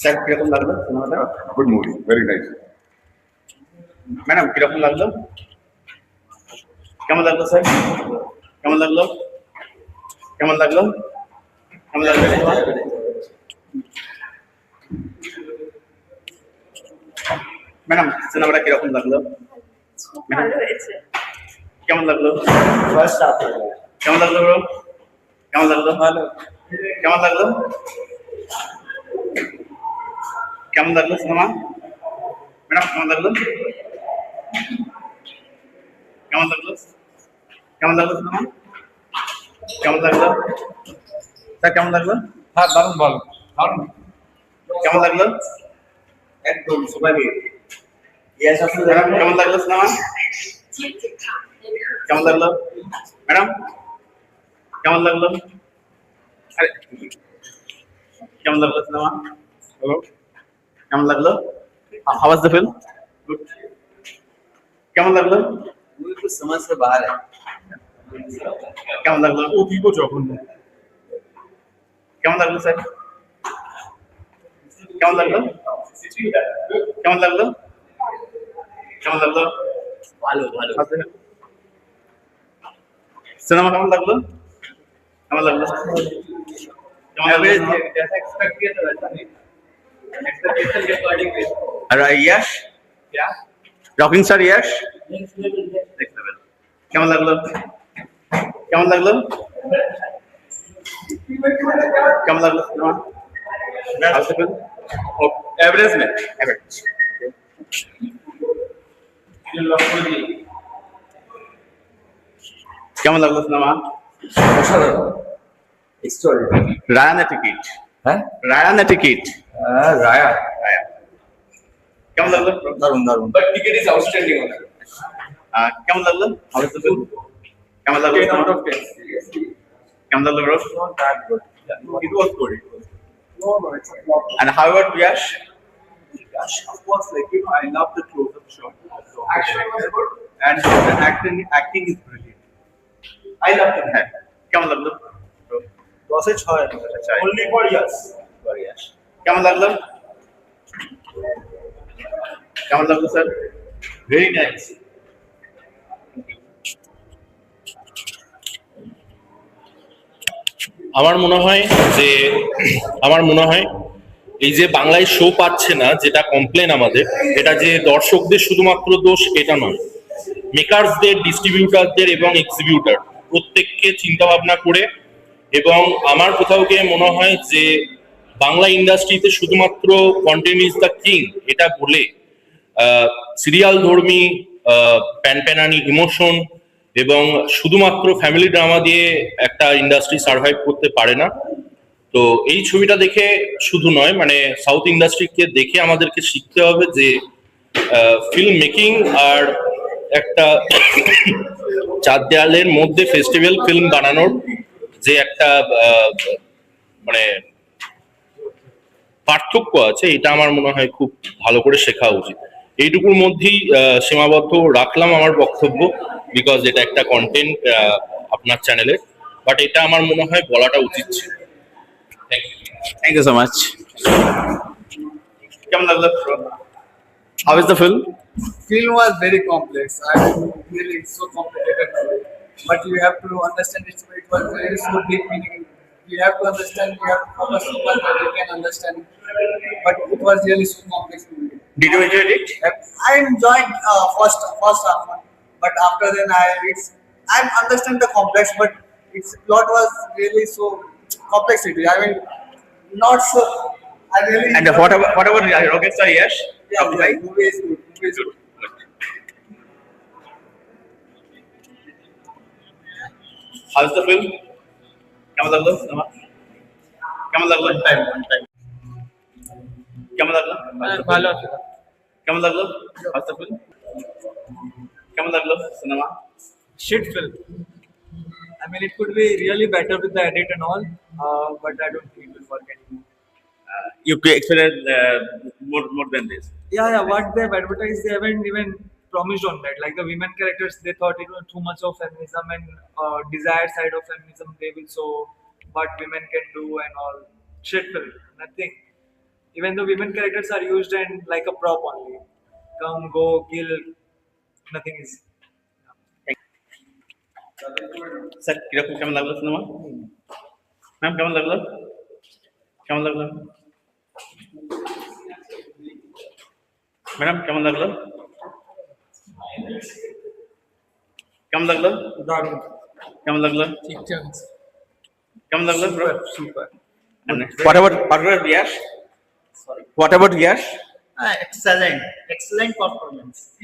Sir কিরকম লাগলো সিনেমাটা? Good movie, very nice. Madam কিরকম লাগলো? কেমন লাগলো স্যার? কেমন লাগলো? কেমন লাগলো? কেমন লাগলো সিনেমা? ম্যাডাম সিনেমাটা কিরকম লাগলো? ভালো হয়েছে। কেমন লাগলো? ফার্স্ট হাফ কেমন লাগলো ব্রো? কেমন লাগলো? ভালো। কেমন লাগলো? কেমন লাগলো সিনেমা? ম্যাডাম কেমন লাগলো? কেমন লাগলো? কেমন লাগলো সিনেমা? কেমন লাগলো? স্যার কেমন লাগলো? হ্যাঁ দারুণ ভালো দারুণ। কেমন লাগলো? একদম সবাই ইয়াস আসলে ম্যাডাম কেমন লাগলো সিনেমা? কেমন লাগলো? ম্যাডাম কেমন লাগলো? আরে কেমন লাগলো সিনেমা? হ্যালো কেমন লাগলো? How was the film? Good. কেমন লাগলো? मूवी कुछ समझ से बाहर है। কেমন লাগলো? অতীব জঘন্য। কেমন লাগলো স্যার? কেমন লাগলো? কেমন লাগলো? কেমন লাগলো? ভালো ভালো। সিনেমা কেমন লাগলো? কেমন লাগলো? কেমন লাগলো एवरेज cinema? जैसा एक्सपेक्ट किया था वैसा नहीं एक्सपेक्टेशन के अकॉर्डिंग আর ইয়াশ क्या রকিং স্টার ইয়াশ দেখতে পেল। কেমন লাগলো? কেমন লাগলো? কেমন লাগলো সিনেমা? House film? एवरेज में এভারেজ। কেমন লাগলো সিনেমা? অসাধারণ স্টোরি। রায়ানের টিকিট। হ্যাঁ রায়ানের টিকিট। রায়া রায়া। কেমন লাগলো? দারুণ দারুণ বাট টিকেট ইজ আউটস্ট্যান্ডিং ওনার কেমন লাগলো? House film? কেমন লাগলো? 10 out of 10 কেমন লাগলো bro? not that good it was good no it's a flop And how about Yash? of course like I love the close up shot action was good and the acting is brilliant I loved it হ্যাঁ কেমন লাগলো? দশে ছয় ছয়। only for years কেমন লাগলো? কেমন লাগলো স্যার? very nice আমার মনে হয় যে এই যে বাংলায় শো পাচ্ছে না, যেটা কমপ্লেন আমাদের, এটা যে দর্শকদের শুধুমাত্র দোষ এটা নয়, মেকার্সদের, ডিস্ট্রিবিউটারদের এবং এক্সিবিউটার প্রত্যেককে চিন্তা ভাবনা করে, এবং আমার কোথাও গিয়ে মনে হয় যে বাংলা ইন্ডাস্ট্রিতে শুধুমাত্র কন্টেন্ট ইজ দ্য কিং এটা বলে সিরিয়াল ধর্মী প্যানপ্যানানি ইমোশন এবং শুধুমাত্র ফ্যামিলি ড্রামা দিয়ে একটা ইন্ডাস্ট্রি সার্ভাইভ করতে পারে না। তো এই ছবিটা দেখে শুধু নয়, মানে সাউথ ইন্ডাস্ট্রিকে দেখে আমাদেরকে শিখতে হবে যে ফিল্ম মেকিং আর একটা চার দেয়ালের মধ্যে ফেস্টিভ্যাল ফিল্ম বানানোর যে একটা মানে পার্থক্য আছে, এটা আমার মনে হয় খুব ভালো করে শেখা উচিত। এইটুকুর মধ্যেই সীমাবদ্ধ রাখলাম আমার বক্তব্য, বিকজ এটা একটা কন্টেন্ট আপনার চ্যানেলের, বাট এটা আমার মনে হয় বলাটা উচিত ছিল। Thank you. Thank you so much. কেমন লাগলো? How is the film? Film was very complex. I mean, really it's so complicated. But you have to understand it. It was very so deep meaning. You have to understand. You have to focus so much that you can understand. But it was really so complex movie. Did you enjoy it? I enjoyed first half, but after then I understand the complex, but its plot was really so complexity. I mean, not so. I really. And what about Rocket Star Yash? Yeah, yeah, movie is good. Movie is good. How is the film? কেমন লাগলো cinema? কেমন লাগলো? কেমন লাগলো? ভালো আছে কেমন লাগলো? How is the film? কেমন লাগলো cinema? Shit film. I mean, it could be really better with the edit and all, but I don't think it will work anymore. You expected more than this. Yeah, what they've advertised, they haven't even promised on that. Like the women characters, they thought it was too much of feminism and desired side of feminism they will show what women can do and all. Shit film, nothing. Even though women characters are used and like a prop only. Come, go, kill, nothing is. Sir কিরকম কেমন লাগলো cinema? Ma'am কেমন লাগলো? কেমন লাগলো? Madam কেমন লাগলো? কেমন লাগলো? কেমন লাগলো? কেমন লাগলো bro? Super. And what about Yash? Sorry. What about Yash? Excellent performance.